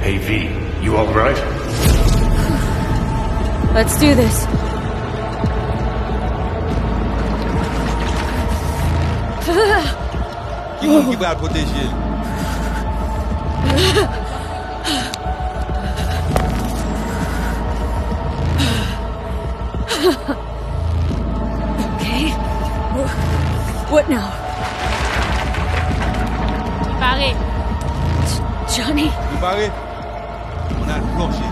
Hey V, you alright? Let's do this. Qui va le protéger? Okay. What now? Barré. Johnny? Vous barrez? On a le plancher.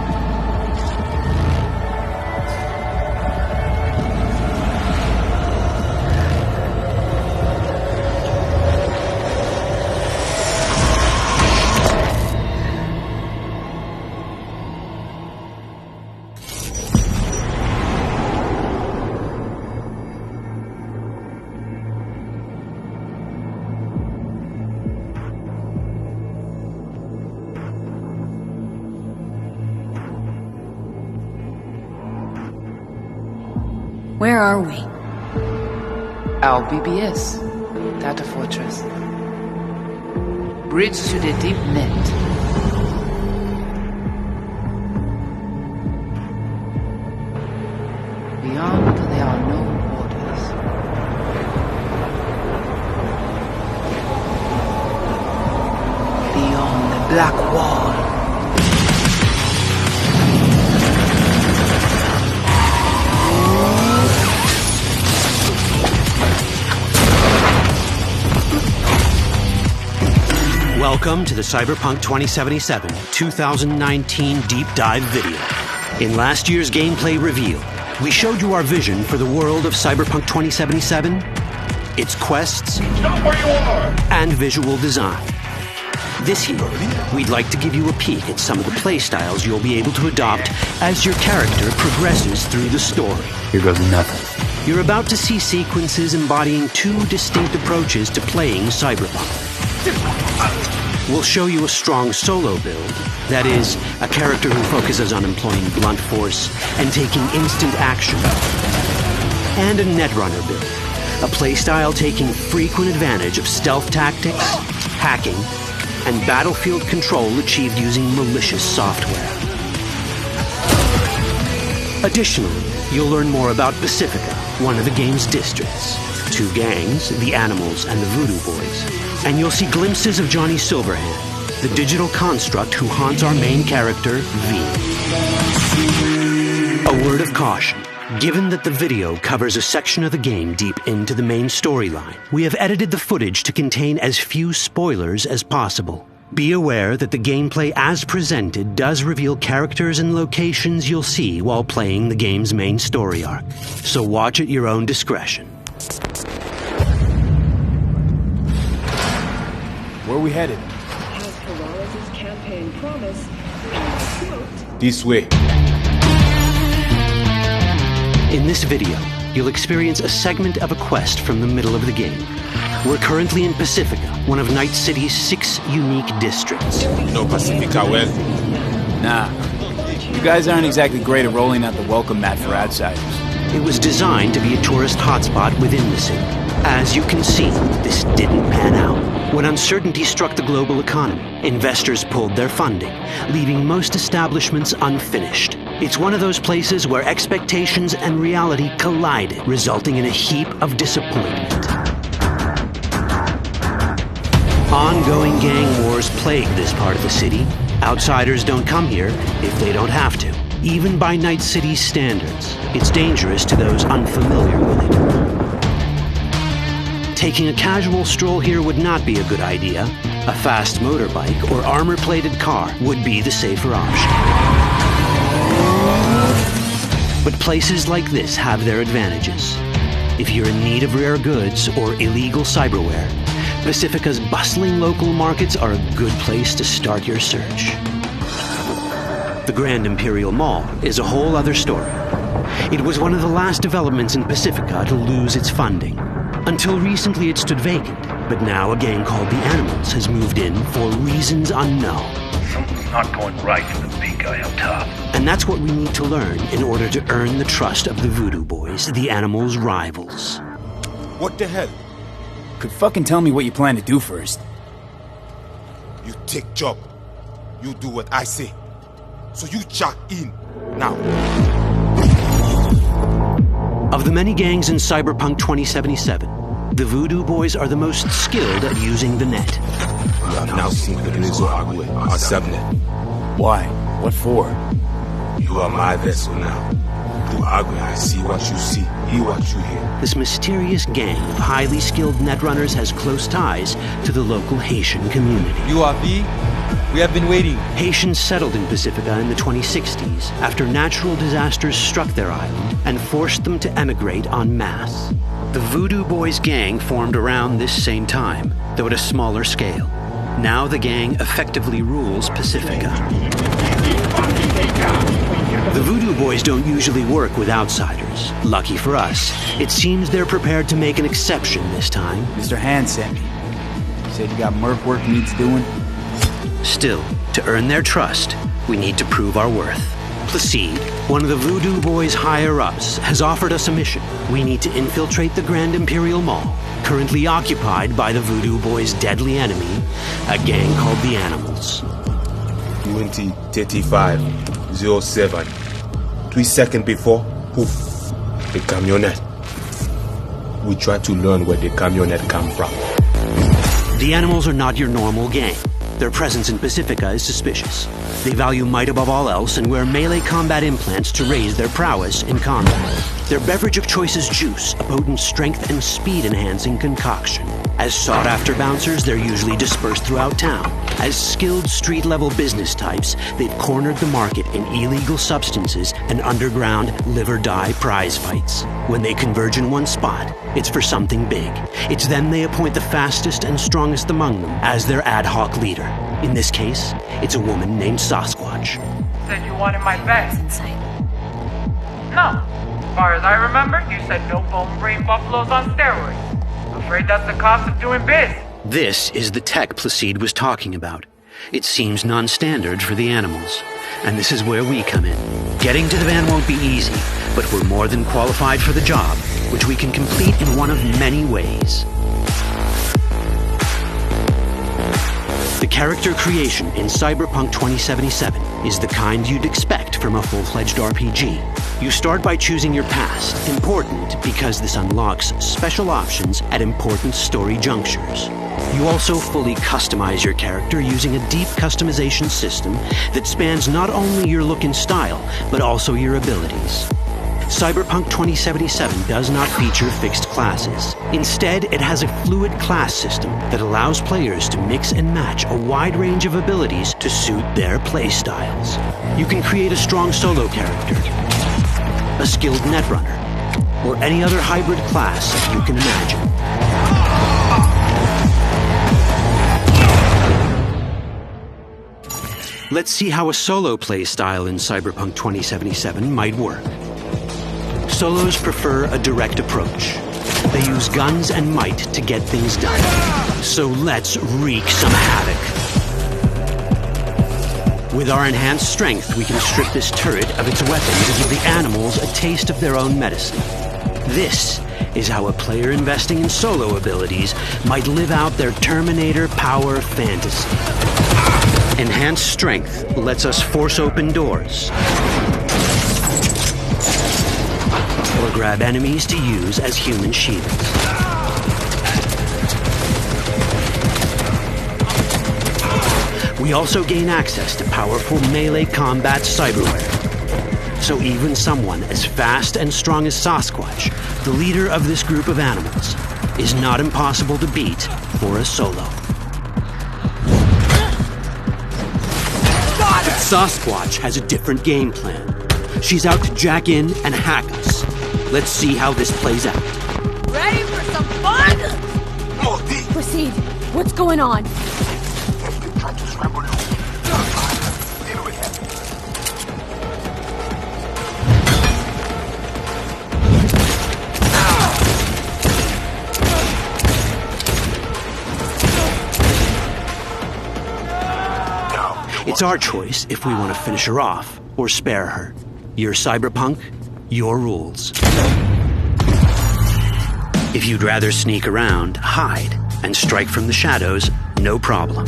Where are we? Our BBS, Data Fortress. Bridge to the deep net. Beyond, there are no borders. Beyond the black wall. Welcome to the Cyberpunk 2077 2019 Deep Dive video. In last year's gameplay reveal, we showed you our vision for the world of Cyberpunk 2077, its quests, Stop where you are! and visual design. This year, we'd like to give you a peek at some of the playstyles you'll be able to adopt as your character progresses through the story. Here goes nothing. You're about to see sequences embodying two distinct approaches to playing Cyberpunk. We'll show you a strong solo build, that is, a character who focuses on employing blunt force and taking instant action, and a netrunner build, a playstyle taking frequent advantage of stealth tactics, hacking, and battlefield control achieved using malicious software. Additionally, you'll learn more about Pacifica, one of the game's districts, two gangs, the Animals and the Voodoo Boys, and you'll see glimpses of Johnny Silverhand, the digital construct who haunts our main character, V. A word of caution. Given that the video covers a section of the game deep into the main storyline, we have edited the footage to contain as few spoilers as possible. Be aware that the gameplay as presented does reveal characters and locations you'll see while playing the game's main story arc. So watch at your own discretion. Where are we headed? As Peralez's campaign promise, quote, This way. In this video, you'll experience a segment of a quest from the middle of the game. We're currently in Pacifica, one of Night City's 6 unique districts. No Pacifica well. Nah. You guys aren't exactly great at rolling out the welcome mat for outsiders. It was designed to be a tourist hotspot within the city. As you can see, this didn't pan out. When uncertainty struck the global economy, investors pulled their funding, leaving most establishments unfinished. It's one of those places where expectations and reality collided, resulting in a heap of disappointment. Ongoing gang wars plague this part of the city. Outsiders don't come here if they don't have to. Even by Night City's standards, it's dangerous to those unfamiliar with it. Taking a casual stroll here would not be a good idea. A fast motorbike or armor-plated car would be the safer option. But places like this have their advantages. If you're in need of rare goods or illegal cyberware, Pacifica's bustling local markets are a good place to start your search. The Grand Imperial Mall is a whole other story. It was one of the last developments in Pacifica to lose its funding. Until recently it stood vacant, but now a gang called the Animals has moved in for reasons unknown. Something's not going right for the big guy up top. And that's what we need to learn in order to earn the trust of the Voodoo Boys, the Animals' rivals. What the hell? Could fucking tell me what you plan to do first. You take job. You do what I say. So you check in now. Of the many gangs in Cyberpunk 2077, the Voodoo Boys are the most skilled at using the net. You have now seen the Blazo Agwe, our subnet. Why? What for? You are my vessel now. Through Agwe, I see what you see, hear what you hear. This mysterious gang of highly skilled netrunners has close ties to the local Haitian community. URV, we have been waiting. Haitians settled in Pacifica in the 2060s after natural disasters struck their island and forced them to emigrate en masse. The Voodoo Boys gang formed around this same time, though at a smaller scale. Now the gang effectively rules Pacifica. The Voodoo Boys don't usually work with outsiders. Lucky for us, it seems they're prepared to make an exception this time. Mr. Hand sent me. He said you got merc work needs doing. Still, to earn their trust, we need to prove our worth. Placide, one of the Voodoo Boys' higher-ups, has offered us a mission. We need to infiltrate the Grand Imperial Mall, currently occupied by the Voodoo Boys' deadly enemy, a gang called the Animals. 2035-07. 3 seconds before, poof, the camionette. We try to learn where the camionette come from. The Animals are not your normal gang. Their presence in Pacifica is suspicious. They value might above all else and wear melee combat implants to raise their prowess in combat. Their beverage of choice is juice, a potent strength and speed-enhancing concoction. As sought-after bouncers, they're usually dispersed throughout town. As skilled street-level business types, they've cornered the market in illegal substances and underground live-or-die prize fights. When they converge in one spot, it's for something big. It's then they appoint the fastest and strongest among them as their ad hoc leader. In this case, it's a woman named Sasquatch. Said you wanted my bag. Inside. No. As far as I remember, you said no bone brain buffaloes on steroids. Afraid that's the cost of doing biz. This is the tech Placide was talking about. It seems non-standard for the Animals. And this is where we come in. Getting to the van won't be easy, but we're more than qualified for the job, which we can complete in one of many ways. The character creation in Cyberpunk 2077 is the kind you'd expect from a full-fledged RPG. You start by choosing your past, important because this unlocks special options at important story junctures. You also fully customize your character using a deep customization system that spans not only your look and style, but also your abilities. Cyberpunk 2077 does not feature fixed classes. Instead, it has a fluid class system that allows players to mix and match a wide range of abilities to suit their playstyles. You can create a strong solo character, a skilled netrunner, or any other hybrid class you can imagine. Let's see how a solo playstyle in Cyberpunk 2077 might work. Solos prefer a direct approach. They use guns and might to get things done. So let's wreak some havoc. With our enhanced strength, we can strip this turret of its weapons and give the Animals a taste of their own medicine. This is how a player investing in solo abilities might live out their Terminator power fantasy. Enhanced strength lets us force open doors, or grab enemies to use as human shields. We also gain access to powerful melee combat cyberware. So even someone as fast and strong as Sasquatch, the leader of this group of animals, is not impossible to beat for a solo. But Sasquatch has a different game plan. She's out to jack in and hack us. Let's see how this plays out. Ready for some fun? Proceed. What's going on? Try to scramble loose. Deal with him. It's our choice if we want to finish her off or spare her. Your Cyberpunk, your rules. If you'd rather sneak around, hide, and strike from the shadows, no problem.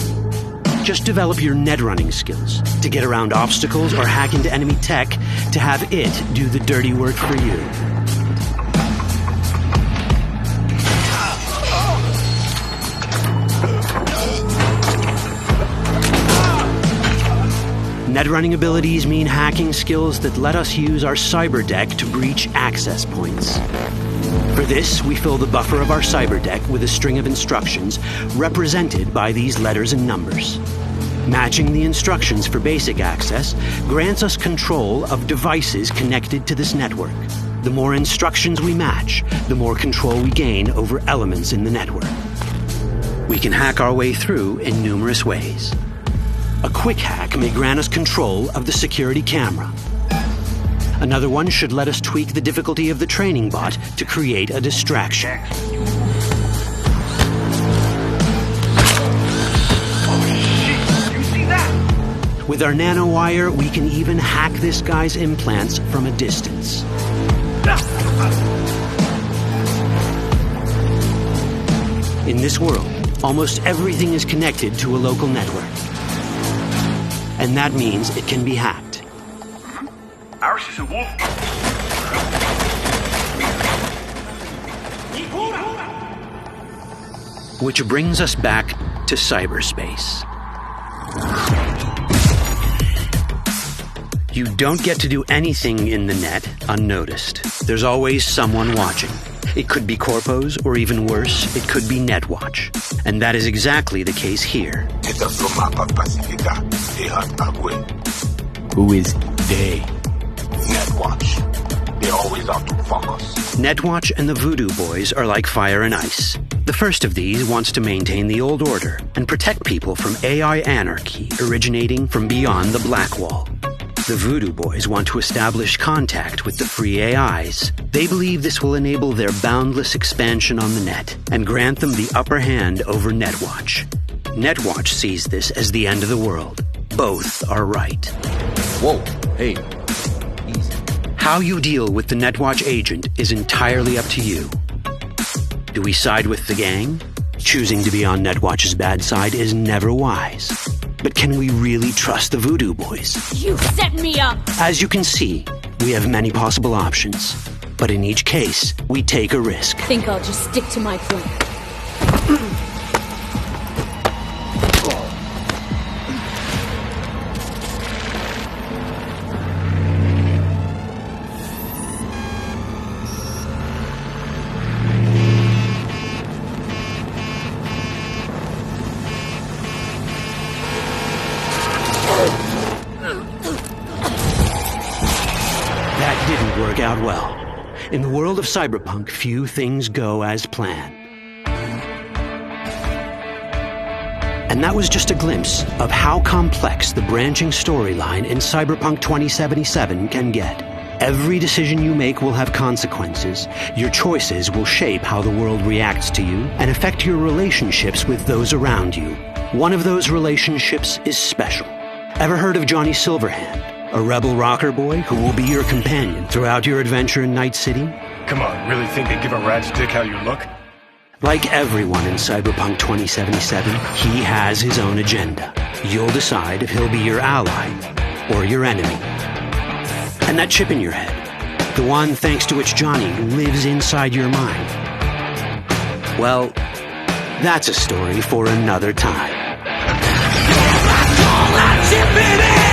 Just develop your net running skills to get around obstacles or hack into enemy tech to have it do the dirty work for you. Net running abilities mean hacking skills that let us use our cyber deck to breach access points. For this, we fill the buffer of our cyber deck with a string of instructions represented by these letters and numbers. Matching the instructions for basic access grants us control of devices connected to this network. The more instructions we match, the more control we gain over elements in the network. We can hack our way through in numerous ways. A quick hack may grant us control of the security camera. Another one should let us tweak the difficulty of the training bot to create a distraction. With our nanowire, we can even hack this guy's implants from a distance. In this world, almost everything is connected to a local network. And that means it can be hacked. Ours is a wolf. Which brings us back to cyberspace. You don't get to do anything in the net unnoticed. There's always someone watching. It could be corpos, or even worse, it could be Netwatch. And that is exactly the case here. Who is they? Netwatch. They're always out to fuck us. Netwatch and the Voodoo Boys are like fire and ice. The first of these wants to maintain the old order and protect people from AI anarchy originating from beyond the Black Wall. The Voodoo Boys want to establish contact with the free AIs. They believe this will enable their boundless expansion on the net and grant them the upper hand over Netwatch. Netwatch sees this as the end of the world. Both are right. Whoa, hey, easy. How you deal with the Netwatch agent is entirely up to you. Do we side with the gang? Choosing to be on Netwatch's bad side is never wise. But can we really trust the Voodoo Boys? You set me up! As you can see, we have many possible options. But in each case, we take a risk. Think I'll just stick to my plan. Out well. In the world of Cyberpunk, few things go as planned. And that was just a glimpse of how complex the branching storyline in Cyberpunk 2077 can get. Every decision you make will have consequences. Your choices will shape how the world reacts to you and affect your relationships with those around you. One of those relationships is special. Ever heard of Johnny Silverhand? A rebel rocker boy who will be your companion throughout your adventure in Night City? Come on, really think they give a rat's dick how you look? Like everyone in Cyberpunk 2077, he has his own agenda. You'll decide if he'll be your ally or your enemy. And that chip in your head, the one thanks to which Johnny lives inside your mind, well, that's a story for another time. Call that chip in it!